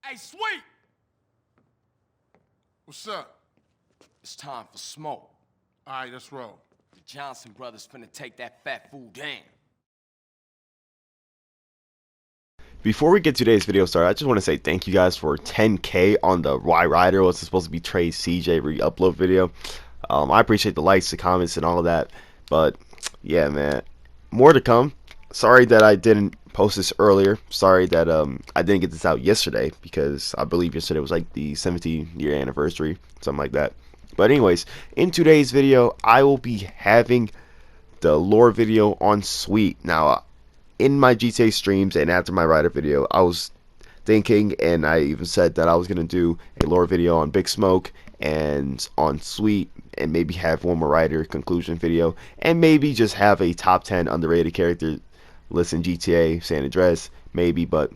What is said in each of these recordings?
Hey, Sweet! What's up? It's time for smoke. All right, let's roll. The Johnson brothers finna take that fat fool down. Before we get today's video started, I just want to say thank you guys for 10K on the Why Rider was supposed to be Trey's CJ re-upload video. I appreciate the likes, the comments, and all of that. But yeah, man, more to come. Sorry that I didn't post this earlier. Sorry that I didn't get this out yesterday, because I believe yesterday was like the 17-year anniversary, something like that. But anyways, in today's video, I will be having the lore video on Sweet. Now, in my GTA streams and after my Rider video, I was thinking, and I even said that I was going to do a lore video on Big Smoke and on Sweet, and maybe have one more Rider conclusion video, and maybe just have a top 10 underrated character list in GTA San Andreas, maybe. But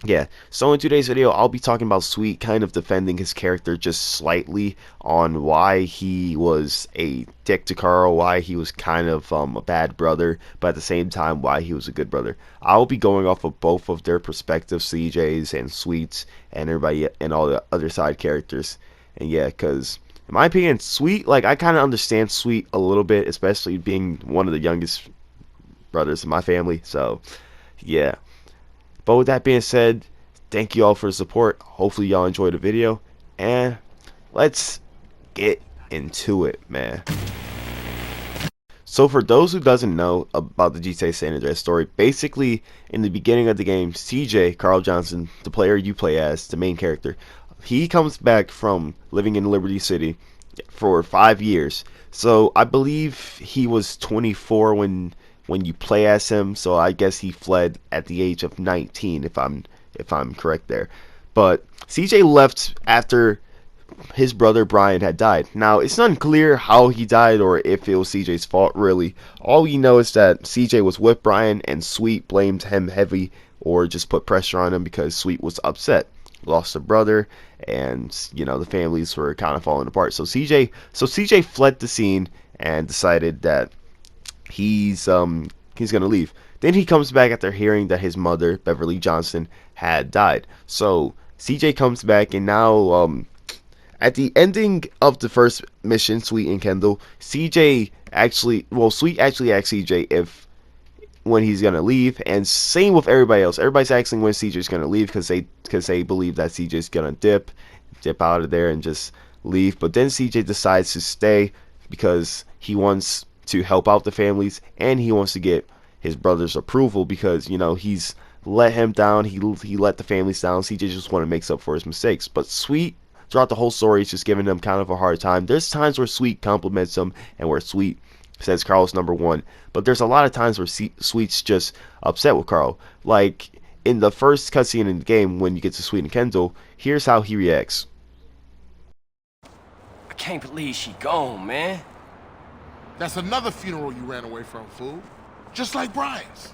yeah, so in today's video, I'll be talking about Sweet, kind of defending his character just slightly on why he was a dick to Carl, why he was kind of a bad brother, but at the same time, why he was a good brother. I'll be going off of both of their perspectives, CJ's and Sweet's, and everybody and all the other side characters. And yeah, because in my opinion, Sweet, like, I kind of understand Sweet a little bit, especially being one of the youngest brothers in my family. So yeah. But with that being said, thank you all for the support. Hopefully y'all enjoyed the video, and let's get into it, man. So for those who doesn't know about the GTA San Andreas story, basically in the beginning of the game, CJ, Carl Johnson, the player you play as, the main character, he comes back from living in Liberty City for 5 years. So I believe he was 24 when you play as him, so I guess he fled at the age of 19, if I'm correct there. But CJ left after his brother Brian had died. Now, it's unclear how he died or if it was CJ's fault, really. All we know is that CJ was with Brian, and Sweet blamed him heavy, or just put pressure on him because Sweet was upset. Lost a brother, and you know, the families were kind of falling apart. So CJ fled the scene and decided that he's gonna leave. Then he comes back after hearing that his mother, Beverly Johnson, had died. So CJ comes back, and now at the ending of the first mission, Sweet and Kendall, Sweet actually asked CJ if when he's gonna leave, and same with everybody else. Everybody's asking when CJ's gonna leave because they believe that CJ's gonna dip out of there and just leave. But then CJ decides to stay because he wants to help out the families, and he wants to get his brother's approval because, you know, he's let him down, he let the families down. CJ just want to make up for his mistakes. But Sweet, throughout the whole story, is just giving him kind of a hard time. There's times where Sweet compliments him and where Sweet says Carl's #1, but there's a lot of times where Sweet's just upset with Carl. Like in the first cutscene in the game, when you get to Sweet and Kendall, here's how he reacts. I can't believe she gone, man. That's another funeral you ran away from, fool. Just like Brian's.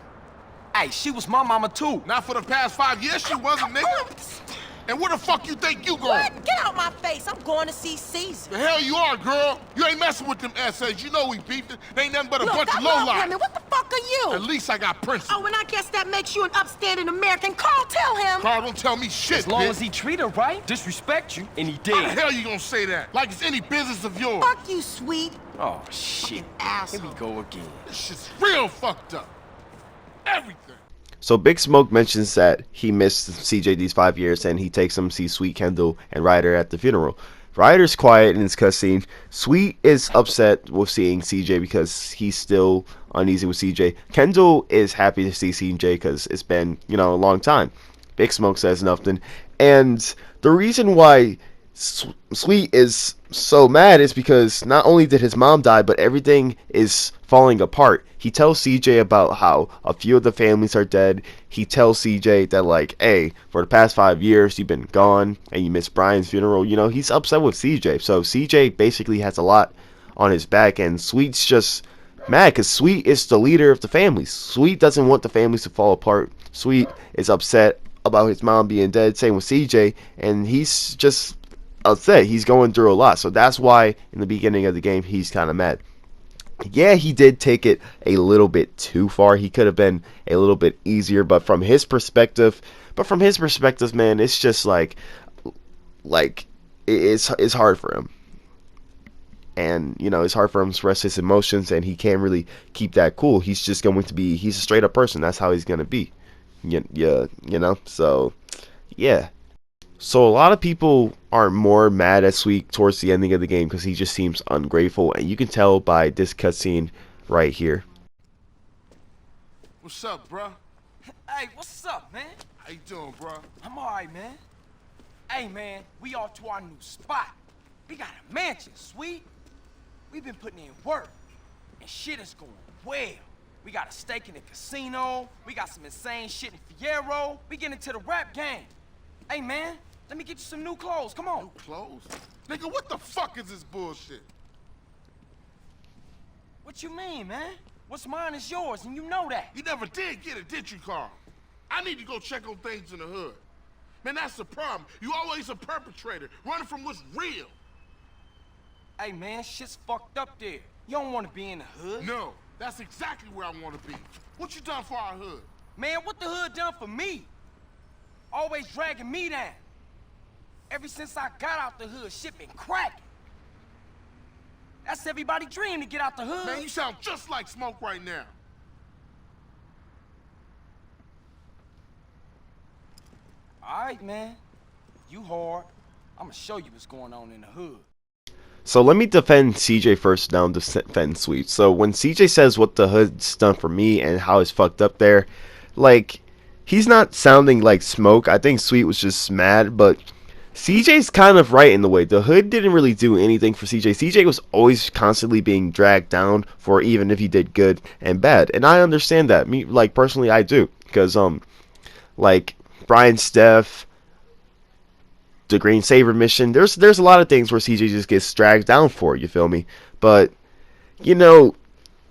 Hey, she was my mama too. Not for the past 5 years, she wasn't, nigga. And where the fuck you think you going? What? Get out my face. I'm going to see Caesar. The hell you are, girl. You ain't messing with them essays. You know we beefing. They ain't nothing but a Look, bunch I of love lowlife. women. What the fuck are you? At least I got principles. Oh, and I guess that makes you an upstanding American. Carl, tell him. Carl, don't tell me shit, As long bitch. as he treat her right, disrespect you, and he How did. the hell you gonna say that? Like it's any business of yours. Fuck you, Sweet. Oh, shit. Here Asshole. we go again. This shit's real fucked up. Everything. So Big Smoke mentions that he missed CJ these 5 years, and he takes him to see Sweet, Kendall, and Ryder at the funeral. Ryder's quiet in his cutscene. Sweet is upset with seeing CJ because he's still uneasy with CJ. Kendall is happy to see CJ because it's been, you know, a long time. Big Smoke says nothing. And the reason why Sweet is so mad is because not only did his mom die, but everything is falling apart. He tells CJ about how a few of the families are dead. He tells CJ that, like, hey, for the past 5 years you've been gone and you missed Brian's funeral. You know, he's upset with CJ. So CJ basically has a lot on his back, and Sweet's just mad because Sweet is the leader of the families. Sweet doesn't want the families to fall apart. Sweet is upset about his mom being dead. Same with CJ, and he's just upset. He's going through a lot, so that's why in the beginning of the game he's kind of mad. Yeah, he did take it a little bit too far. He could have been a little bit easier, but from his perspective, man, it's just it's hard for him. And, you know, it's hard for him to express his emotions, and he can't really keep that cool. He's just going to be, he's a straight up person. That's how he's going to be. Yeah, you know, so, yeah. So a lot of people are more mad at Sweet towards the ending of the game because he just seems ungrateful, and you can tell by this cutscene right here. What's up, bruh? Hey, what's up, man? How you doing, bruh? I'm alright, man. Hey, man, we off to our new spot. We got a mansion, Sweet. We've been putting in work, and shit is going well. We got a stake in the casino. We got some insane shit in Fierro. We getting into the rap game. Hey, man, let me get you some new clothes. Come on. New clothes? Nigga, what the fuck is this bullshit? What you mean, man? What's mine is yours, and you know that. You never did get it, did you, Carl? I need to go check on things in the hood. Man, that's the problem. You always a perpetrator, running from what's real. Hey, man, shit's fucked up there. You don't want to be in the hood. No, that's exactly where I want to be. What you done for our hood? Man, what the hood done for me? Always dragging me down. Ever since I got out the hood, shit been cracking. That's everybody's dream to get out the hood. Man, you sound just like Smoke right now. All right, man. You hard. I'ma show you what's going on in the hood. So let me defend CJ first, now defend Sweet. So when CJ says what the hood's done for me and how it's fucked up there, like, he's not sounding like Smoke. I think Sweet was just mad, but CJ's kind of right in the way. The hood didn't really do anything for CJ. CJ was always constantly being dragged down for even if he did good and bad. And I understand that. Me, like, personally, I do. Because, like, Brian Steph, the Green Saver mission, there's a lot of things where CJ just gets dragged down for, you feel me? But, you know,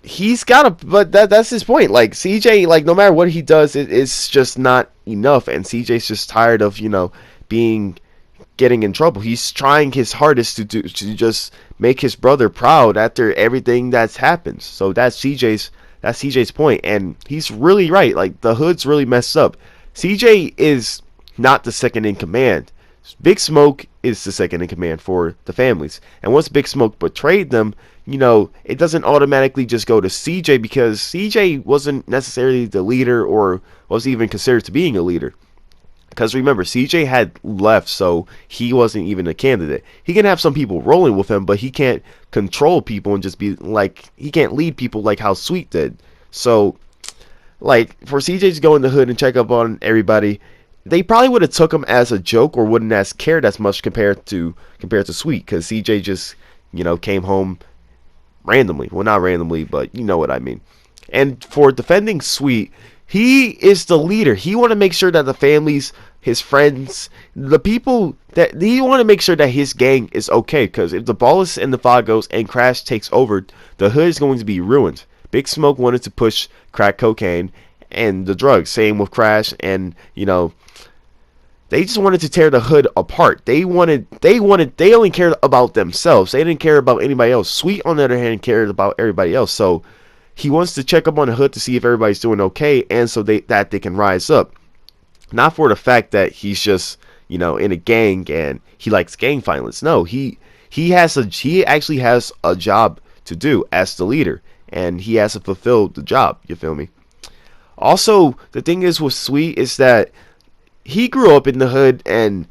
he's got to, but that's his point. Like, CJ, like, no matter what he does, it's just not enough. And CJ's just tired of, you know, getting in trouble. He's trying his hardest to just make his brother proud after everything that's happened. So that's CJ's point, and he's really right. Like, the hood's really messed up. CJ is not the second in command. Big Smoke is the second in command for the families. And once Big Smoke betrayed them, you know, it doesn't automatically just go to CJ, because CJ wasn't necessarily the leader or was even considered to being a leader. Because remember, CJ had left, so he wasn't even a candidate. He can have some people rolling with him, but he can't control people and just be like, he can't lead people like how Sweet did. So, like, for CJ to go in the hood and check up on everybody, they probably would have took him as a joke or wouldn't have cared as much compared to Sweet, because CJ just, you know, came home randomly. Well, not randomly, but you know what I mean. And for defending Sweet, he is the leader. He want to make sure that the families, his friends, the people that he want to make sure that his gang is okay. Because if the Ballas and the Vagos and Crash takes over, the hood is going to be ruined. Big Smoke wanted to push crack cocaine and the drugs. Same with Crash, and you know, they just wanted to tear the hood apart. They only cared about themselves. They didn't care about anybody else. Sweet, on the other hand, cared about everybody else. So he wants to check up on the hood to see if everybody's doing okay, and so that they can rise up. Not for the fact that he's just, you know, in a gang and he likes gang violence. No, he actually has a job to do as the leader, and he has to fulfill the job. You feel me? Also, the thing is with Sweet is that he grew up in the hood, and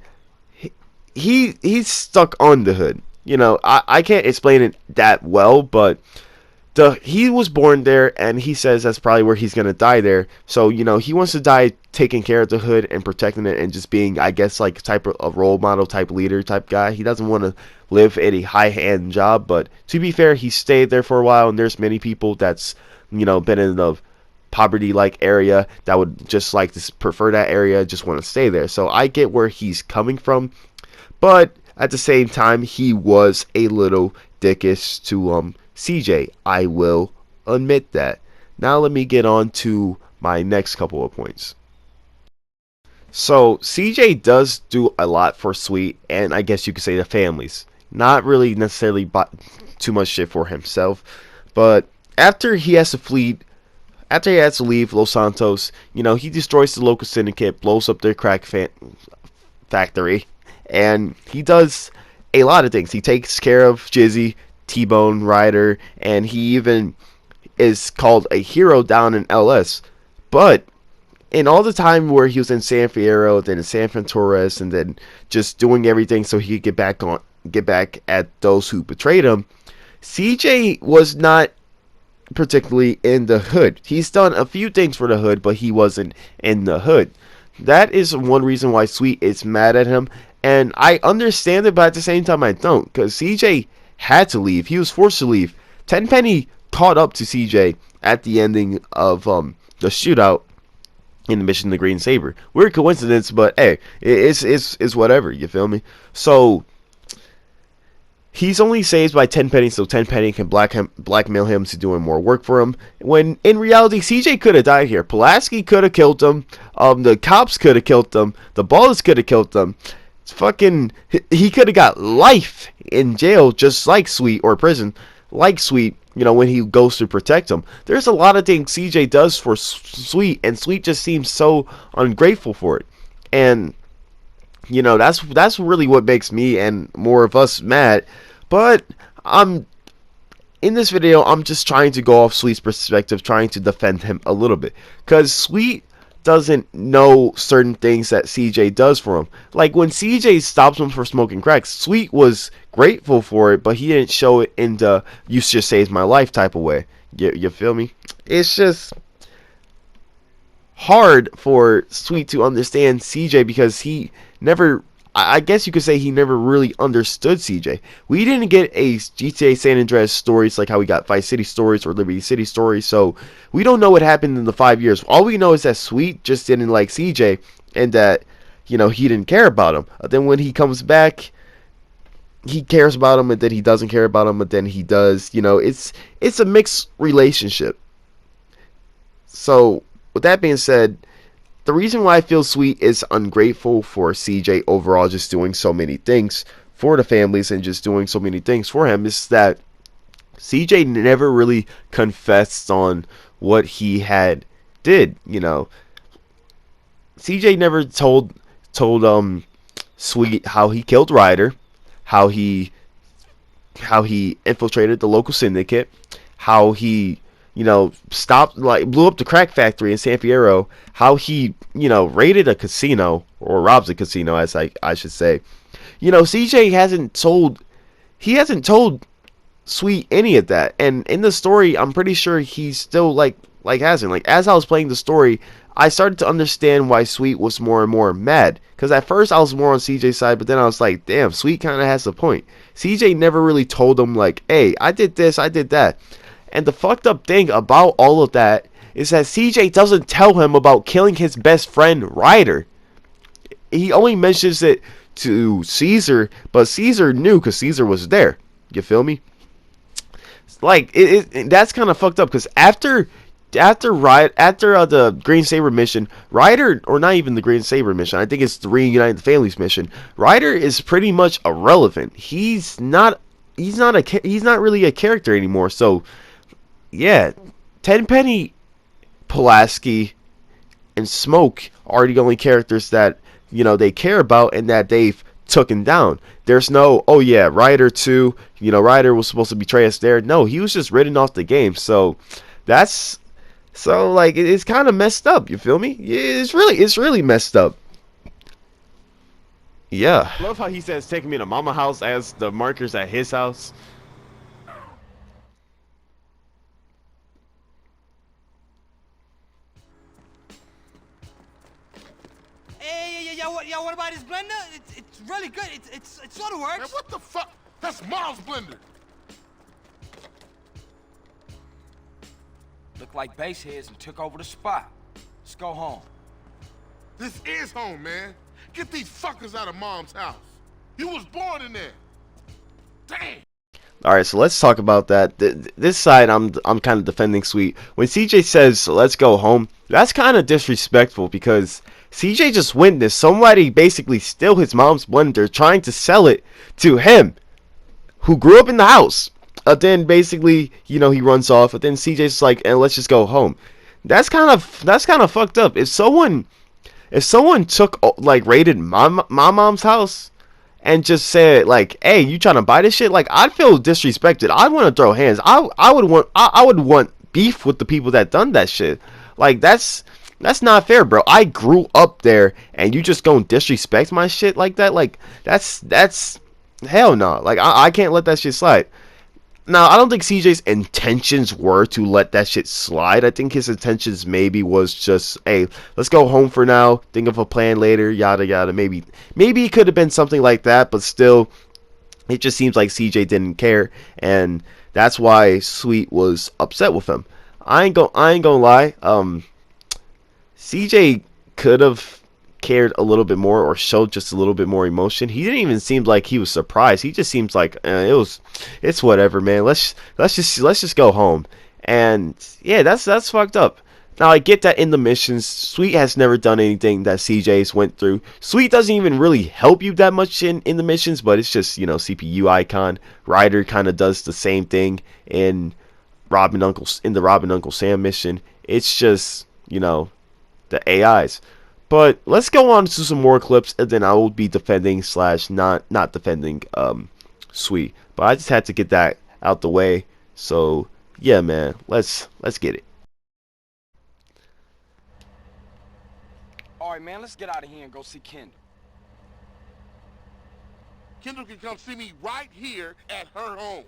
he's stuck on the hood. You know, I can't explain it that well, but he was born there, and he says that's probably where he's going to die there. So, you know, he wants to die taking care of the hood and protecting it and just being, I guess, like type of a role model type leader type guy. He doesn't want to live at a high-hand job, but to be fair, he stayed there for a while, and there's many people that's, you know, been in the poverty-like area that would just like to prefer that area, just want to stay there. So I get where he's coming from, but at the same time, he was a little dickish to CJ. I will admit that. Now let me get on to my next couple of points. So CJ does do a lot for Sweet, and I guess you could say the families. Not really necessarily too much shit for himself, But after he has to leave Los Santos, he destroys the local syndicate, blows up their crack factory, and he does a lot of things. He takes care of Jizzy, T-Bone, Ryder, and he even is called a hero down in LS. But in all the time where he was in San Fierro, then in San Torres, and then just doing everything so he could get back at those who betrayed him, CJ was not particularly in the hood. He's done a few things for the hood, but he wasn't in the hood. That is one reason why Sweet is mad at him, and I understand it, but at the same time I don't, because CJ had to leave. He was forced to leave. Tenpenny caught up to CJ at the ending of the shootout in the Mission to Green Saber. Weird coincidence, but hey, it's whatever, you feel me? So he's only saved by Tenpenny so Tenpenny can blackmail him to doing more work for him, when in reality CJ could have died here. Pulaski could have killed him, the cops could have killed him, the Ballas could have killed him. He could have got life in jail just like Sweet, or prison like Sweet, when he goes to protect him. There's a lot of things CJ does for Sweet, and Sweet just seems so ungrateful for it. And that's really what makes me and more of us mad. But in this video, I'm just trying to go off Sweet's perspective, trying to defend him a little bit, because Sweet doesn't know certain things that CJ does for him. Like when CJ stops him for smoking crack, Sweet was grateful for it, but he didn't show it in the "you just saved my life" type of way. You feel me? It's just hard for Sweet to understand CJ, because he never, I guess you could say, he never really understood CJ. We didn't get a GTA San Andreas stories like how we got Vice City stories or Liberty City stories, so we don't know what happened in the 5 years. All we know is that Sweet just didn't like CJ, and that he didn't care about him. Then when he comes back, he cares about him, and then he doesn't care about him, but then he does. It's a mixed relationship. So with that being said, the reason why I feel Sweet is ungrateful for CJ overall, just doing so many things for the families and just doing so many things for him, is that CJ never really confessed on what he had did. CJ never told Sweet how he killed Ryder, how he infiltrated the local syndicate, how he blew up the crack factory in San Fierro, how he, raided a casino, or robs a casino, as I should say. CJ hasn't told Sweet any of that, and in the story, I'm pretty sure he's still hasn't. As I was playing the story, I started to understand why Sweet was more and more mad, because at first I was more on CJ's side, but then I was like, damn, Sweet kind of has a point. CJ never really told him, hey, I did this, I did that. And the fucked up thing about all of that is that CJ doesn't tell him about killing his best friend Ryder. He only mentions it to Caesar, but Caesar knew because Caesar was there. You feel me? That's kind of fucked up, because after the Green Saber mission, Ryder, or not even the Green Saber mission, I think it's the Reunite the Families mission, Ryder is pretty much irrelevant. He's not really a character anymore. So yeah, Tenpenny, Pulaski, and Smoke are the only characters that they care about and that they've taken down. There's no, oh yeah, Ryder too. Ryder was supposed to betray us there. No, he was just written off the game. So it's kind of messed up. You feel me? It's really messed up. Yeah. I love how he says taking me to mama house as the markers at his house. Yo, what about his blender? It's really good. It sort of works. Man, what the fuck? That's Mom's blender. Look like base heads and took over the spot. Let's go home. This is home, man. Get these fuckers out of Mom's house. You was born in there. Damn. Alright, so let's talk about that. This side, I'm kind of defending Sweet. When CJ says, let's go home, that's kind of disrespectful, because CJ just witnessed somebody basically steal his mom's blender, trying to sell it to him, who grew up in the house. Then basically, you know, he runs off. But then CJ's like, and let's just go home. That's kind of fucked up. If someone took like raided my mom's house and just said like, "Hey, you trying to buy this shit?" Like, I'd feel disrespected. I'd want to throw hands. I would want beef with the people that done that shit. Like, that's not fair, bro. I grew up there, and you just gonna disrespect my shit like that? Like, that's hell no. Like, I can't let that shit slide. Now, I don't think CJ's intentions were to let that shit slide. I think his intentions maybe was just, hey, let's go home for now, think of a plan later, yada yada. Maybe it could have been something like that, but still, it just seems like CJ didn't care, and that's why Sweet was upset with him. I ain't gonna lie. CJ could have cared a little bit more or showed just a little bit more emotion. He didn't even seem like he was surprised. He just seems like it's whatever, man. Let's just go home. And yeah, that's fucked up. Now I get that in the missions, Sweet has never done anything that CJ's went through. Sweet doesn't even really help you that much in the missions, but it's just, you know, CPU icon. Ryder kind of does the same thing in the Robin Uncle Sam mission. It's just, you know, the AIs. But let's go on to some more clips, and then I will be defending / not defending Sweet. But I just had to get that out the way. So yeah, man, let's get it. All right, man, let's get out of here and go see Kendall. Kendall can come see me right here at her home.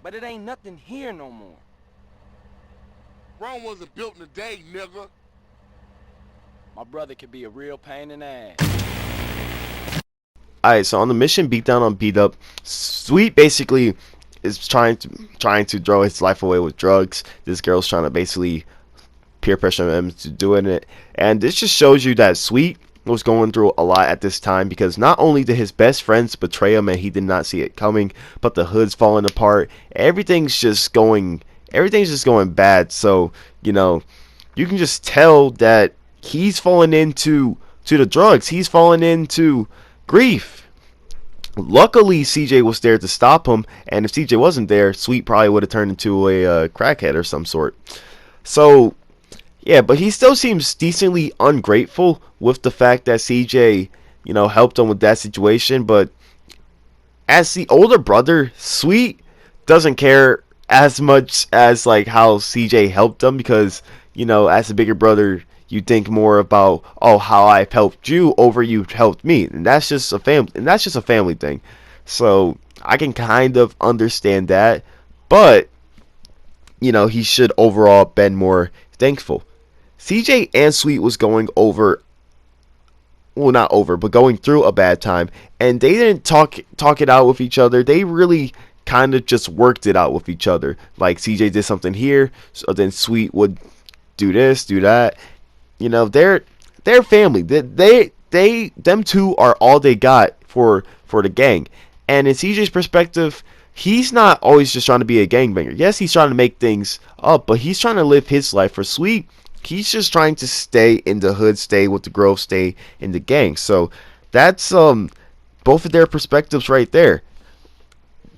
But it ain't nothing here no more. Rome wasn't built in a day, nigga. My brother could be a real pain in the ass. Alright, so on the mission Beatdown on Beat Up, Sweet basically is trying to throw his life away with drugs. This girl's trying to basically peer pressure him to doing it. And this just shows you that Sweet was going through a lot at this time, because not only did his best friends betray him and he did not see it coming, but the hood's falling apart. Everything's just going bad. So, you know, you can just tell that he's fallen into the drugs. He's fallen into grief. Luckily, CJ was there to stop him, and if CJ wasn't there, Sweet probably would have turned into a crackhead or some sort. So, yeah, but he still seems decently ungrateful with the fact that CJ, you know, helped him with that situation. But as the older brother, Sweet doesn't care as much as like how CJ helped him, because, you know, as a bigger brother, you think more about, oh, how I've helped you over you've helped me, and that's just a family thing. So I can kind of understand that, but you know, he should overall been more thankful. CJ and Sweet was going through a bad time, and they didn't talk it out with each other. They really kind of just worked it out with each other. Like, CJ did something here, so then Sweet would do this, do that. You know, they're family. Them two are all they got for the gang. And in CJ's perspective, he's not always just trying to be a gangbanger. Yes, he's trying to make things up, but he's trying to live his life. For Sweet, he's just trying to stay in the hood, stay with the Grove, stay in the gang. So that's both of their perspectives right there.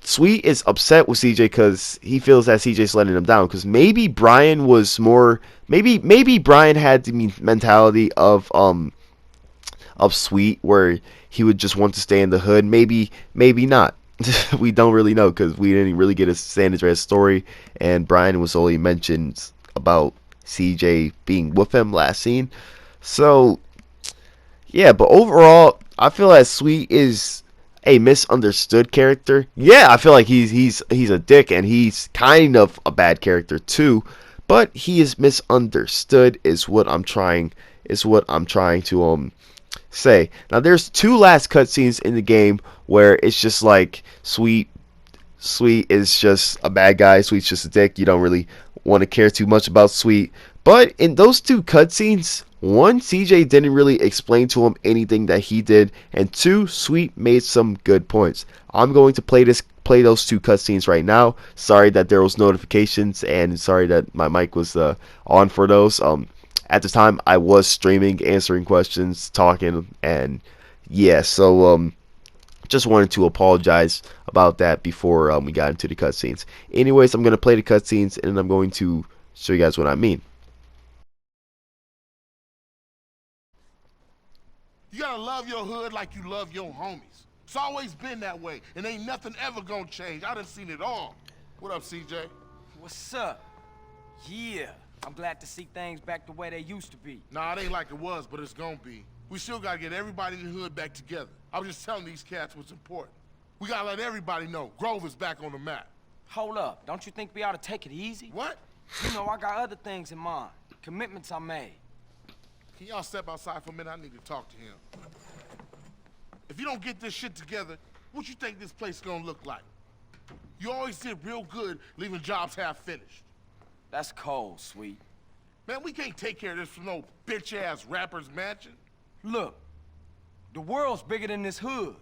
Sweet is upset with CJ because he feels that CJ's letting him down. Because maybe Brian was more, maybe Brian had the mentality of Sweet, where he would just want to stay in the hood. Maybe not. We don't really know, because we didn't really get a San Andreas story, and Brian was only mentioned about CJ being with him last scene. So yeah, but overall, I feel that Sweet is a misunderstood character. Yeah, I feel like he's a dick, and he's kind of a bad character too, but he is misunderstood is what I'm trying to say. Now there's two last cutscenes in the game where it's just like Sweet is just a bad guy, Sweet's just a dick. You don't really want to care too much about Sweet. But in those two cutscenes, one, CJ didn't really explain to him anything that he did, and two, Sweet made some good points. I'm going to play those two cutscenes right now. Sorry that there was notifications, and sorry that my mic was on for those. At the time, I was streaming, answering questions, talking, and yeah, so just wanted to apologize about that before we got into the cutscenes. Anyways, I'm going to play the cutscenes and I'm going to show you guys what I mean. You gotta love your hood like you love your homies. It's always been that way, and ain't nothing ever gonna change. I done seen it all. What up, CJ? What's up? Yeah, I'm glad to see things back the way they used to be. Nah, it ain't like it was, but it's gonna be. We still gotta get everybody in the hood back together. I was just telling these cats what's important. We gotta let everybody know Grove is back on the map. Hold up, don't you think we ought to take it easy? What? You know, I got other things in mind. Commitments I made. Can y'all step outside for a minute? I need to talk to him. If you don't get this shit together, what you think this place gonna look like? You always did real good leaving jobs half finished. That's cold, sweet. Man, we can't take care of this from no bitch-ass rapper's mansion. Look, the world's bigger than this hood.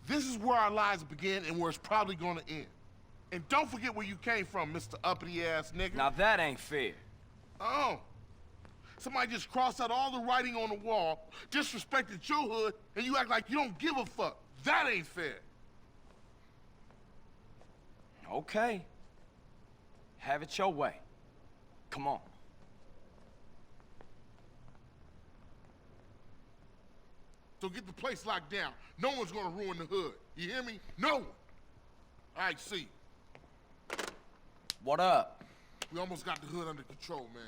This is where our lives begin and where it's probably gonna end. And don't forget where you came from, Mr. Uppity-ass nigga. Now that ain't fair. Oh. Somebody just crossed out all the writing on the wall, disrespected your hood, and you act like you don't give a fuck. That ain't fair. Okay. Have it your way. Come on. So get the place locked down. No one's gonna ruin the hood. You hear me? No one. All right, see. What up? We almost got the hood under control, man.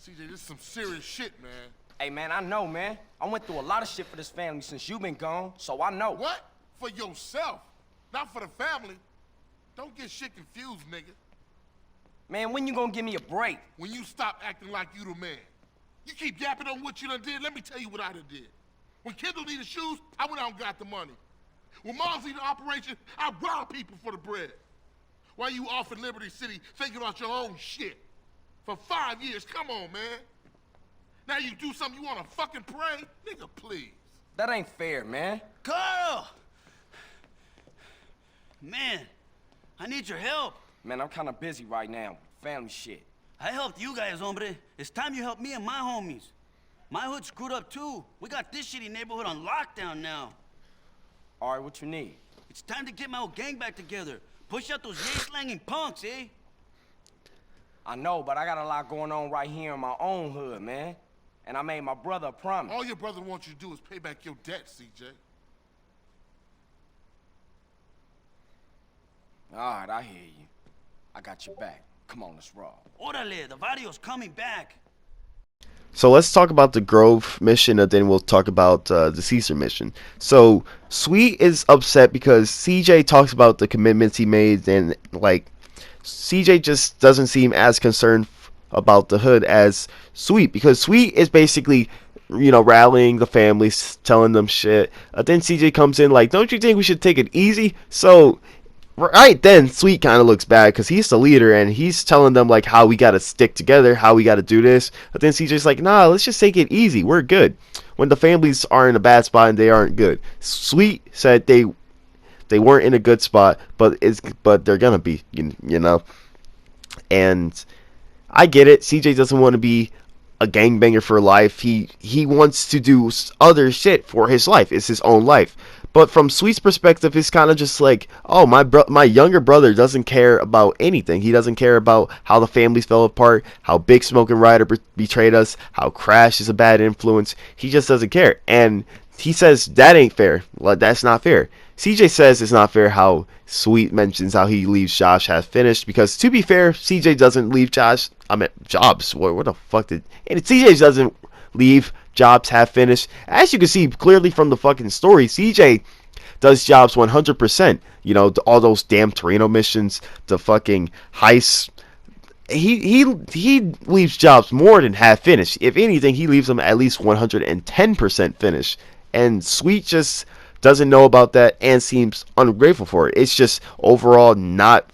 CJ, this is some serious shit, man. Hey, man, I know, man. I went through a lot of shit for this family since you've been gone, so I know. What? For yourself, not for the family. Don't get shit confused, nigga. Man, when you gonna give me a break? When you stop acting like you the man. You keep yapping on what you done did, let me tell you what I done did. When Kendall needed shoes, I went out and got the money. When Mom's needed an operation, I robbed people for the bread. While you off in Liberty City thinking about your own shit. For 5 years, come on, man. Now you do something you wanna fucking pray? Nigga, please. That ain't fair, man. Carl! Man, I need your help. Man, I'm kinda busy right now with family shit. I helped you guys, hombre. It's time you help me and my homies. My hood's screwed up too. We got this shitty neighborhood on lockdown now. All right, what you need? It's time to get my old gang back together. Push out those yay-slanging punks, eh? I know, but I got a lot going on right here in my own hood, man. And I made my brother a promise. All your brother wants you to do is pay back your debt, CJ. All right, I hear you. I got your back. Come on, let's roll. Orale, the Vario's coming back. So let's talk about the Grove mission, and then we'll talk about the Caesar mission. So Sweet is upset because CJ talks about the commitments he made, and like CJ just doesn't seem as concerned about the hood as Sweet, because Sweet is basically, you know, rallying the families, telling them shit. Then CJ comes in like, don't you think we should take it easy? So right then, Sweet kind of looks bad because he's the leader and he's telling them like how we got to stick together, how we got to do this. But then CJ's like, nah, let's just take it easy. We're good. When the families are in a bad spot and they aren't good. Sweet said they weren't in a good spot, but they're gonna be, you know. And I get it. CJ doesn't want to be a gangbanger for life. He wants to do other shit for his life. It's his own life. But from Sweet's perspective, it's kind of just like, oh, my younger brother doesn't care about anything. He doesn't care about how the families fell apart, how Big Smoke and Ryder betrayed us, how Crash is a bad influence. He just doesn't care. And he says that ain't fair. Like, that's not fair. CJ says it's not fair how Sweet mentions how he leaves Josh half finished, because to be fair, CJ doesn't leave Jobs. What the fuck did... And CJ doesn't leave Jobs half finished. As you can see clearly from the fucking story, CJ does Jobs 100%. You know, all those damn Torino missions, the fucking heists. He leaves Jobs more than half finished. If anything, he leaves them at least 110% finished. And Sweet just doesn't know about that and seems ungrateful for it. It's just overall not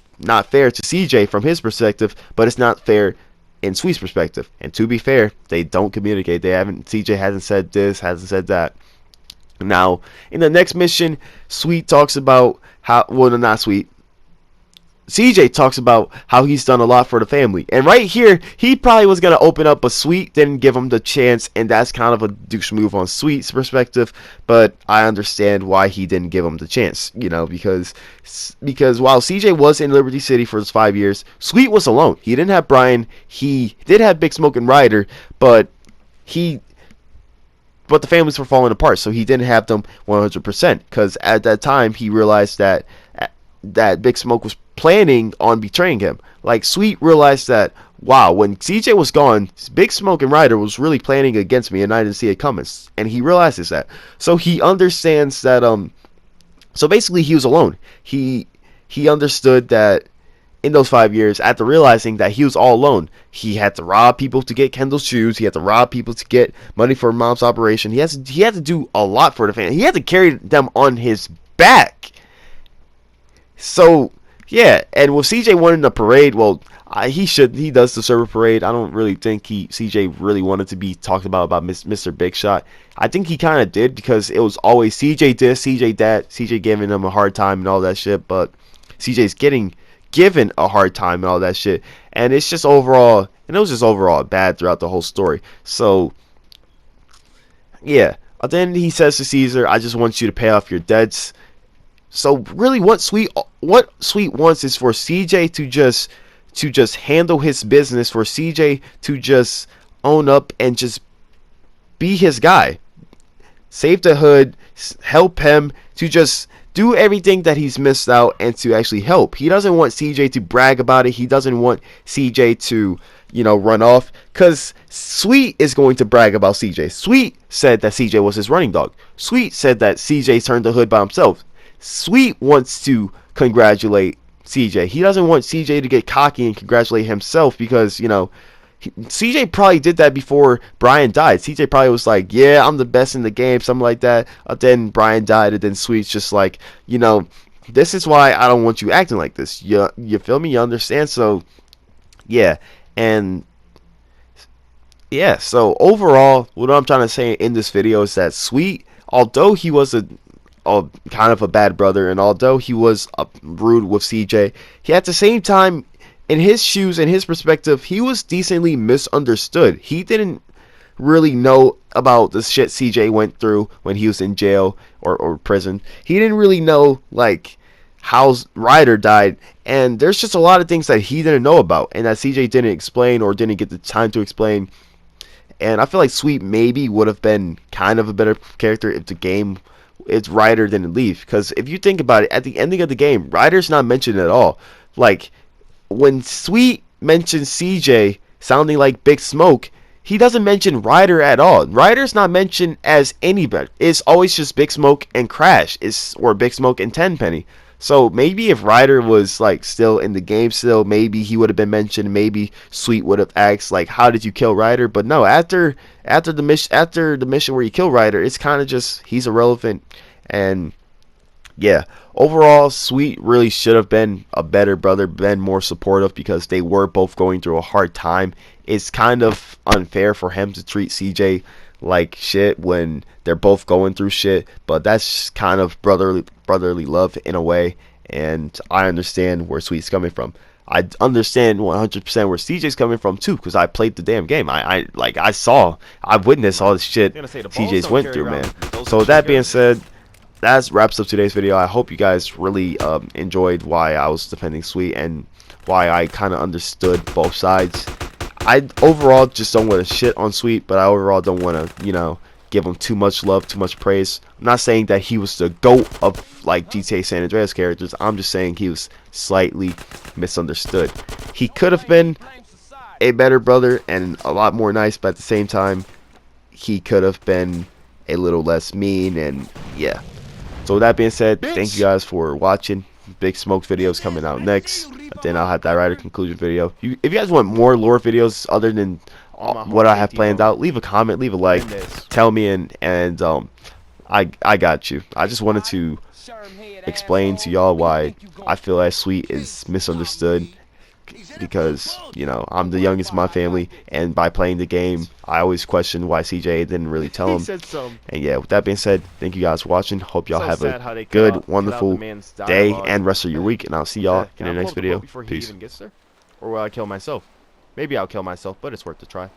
fair to CJ from his perspective, but it's not fair in Sweet's perspective. And to be fair, they don't communicate. CJ hasn't said this, hasn't said that. Now, in the next mission, Sweet talks about how, well, not Sweet. CJ talks about how he's done a lot for the family. And right here, he probably was going to open up, but Sweet didn't give him the chance, and that's kind of a douche move on Sweet's perspective, but I understand why he didn't give him the chance, you know, because while CJ was in Liberty City for his 5 years, Sweet was alone. He didn't have Brian. He did have Big Smoke and Ryder, but the families were falling apart, so he didn't have them 100%, because at that time, he realized that Big Smoke was planning on betraying him. Like, Sweet realized that, wow, when CJ was gone, Big Smoke and Ryder was really planning against me, and I didn't see it coming. And he realizes that. So he understands that, so basically he was alone. He understood that in those 5 years, after realizing that he was all alone, he had to rob people to get Kendall's shoes. He had to rob people to get money for Mom's operation. He had to do a lot for the family. He had to carry them on his back. So, yeah, and with CJ wanting the parade, well, he does deserve a parade. I don't really think CJ really wanted to be talked about Mr. Big Shot. I think he kind of did, because it was always CJ this, CJ that, CJ giving him a hard time and all that shit, but CJ's getting given a hard time and all that shit, and it was just overall bad throughout the whole story. So, yeah, then he says to Caesar, I just want you to pay off your debts. So really, what Sweet wants is for CJ to just handle his business, for CJ to just own up and just be his guy, save the hood, help him, to just do everything that he's missed out, and to actually help. He doesn't want CJ to brag about it. He doesn't want CJ to, you know, run off, because Sweet is going to brag about CJ. Sweet said that CJ was his running dog. Sweet said that CJ turned the hood by himself. Sweet wants to congratulate CJ. He doesn't want CJ to get cocky and congratulate himself, because, you know, CJ probably did that before Brian died. CJ probably was like, yeah, I'm the best in the game, something like that. Then Brian died, and then Sweet's just like, you know, this is why I don't want you acting like this. You feel me? You understand? So, yeah. And, yeah, so overall, what I'm trying to say in this video is that Sweet, although he was a kind of a bad brother, and although he was rude with CJ, he at the same time, in his shoes, in his perspective, he was decently misunderstood. He didn't really know about the shit CJ went through when he was in jail or prison. He didn't really know, like, how Ryder died, and there's just a lot of things that he didn't know about, and that CJ didn't explain, or didn't get the time to explain. And I feel like Sweet maybe would have been kind of a better character if the game, it's Ryder didn't leave. Because if you think about it, at the ending of the game, Ryder's not mentioned at all. Like, when Sweet mentions CJ sounding like Big Smoke, he doesn't mention Ryder at all. Ryder's not mentioned as anybody. It's always just Big Smoke and Crash, or Big Smoke and Tenpenny. So maybe if Ryder was like still in the game still, maybe he would have been mentioned. Maybe Sweet would have asked like, how did you kill Ryder? But no, after the mission where you kill Ryder, it's kind of just, he's irrelevant. And yeah, overall, Sweet really should have been a better brother, been more supportive, because they were both going through a hard time. It's kind of unfair for him to treat CJ like shit when they're both going through shit, but that's kind of brotherly love in a way, and I understand where Sweet's coming from. I understand 100% where CJ's coming from too, because I played the damn game. I witnessed all this shit CJ's went through, man. So with that being said, that wraps up today's video. I hope you guys really enjoyed why I was defending Sweet and why I kind of understood both sides. I overall just don't want to shit on Sweet, but I overall don't want to, you know, give him too much love, too much praise. I'm not saying that he was the GOAT of like GTA San Andreas characters. I'm just saying he was slightly misunderstood. He could have been a better brother and a lot more nice, but at the same time, he could have been a little less mean, and yeah. So with that being said, thank you guys for watching. Big Smoke videos coming out next. Then I'll have that Ryder conclusion video. If you guys want more lore videos other than what I have planned out, leave a comment, leave a like, tell me, and I got you. I just wanted to explain to y'all why I feel like Sweet is misunderstood. because, you know, I'm the youngest in my family, and by playing the game, I always question why CJ didn't really tell him. And yeah, with that being said, thank you guys for watching. Hope y'all have a good, wonderful day and rest of your week, and I'll see y'all in the next video. Peace. Or will I kill myself? Maybe I'll kill myself, but it's worth a try.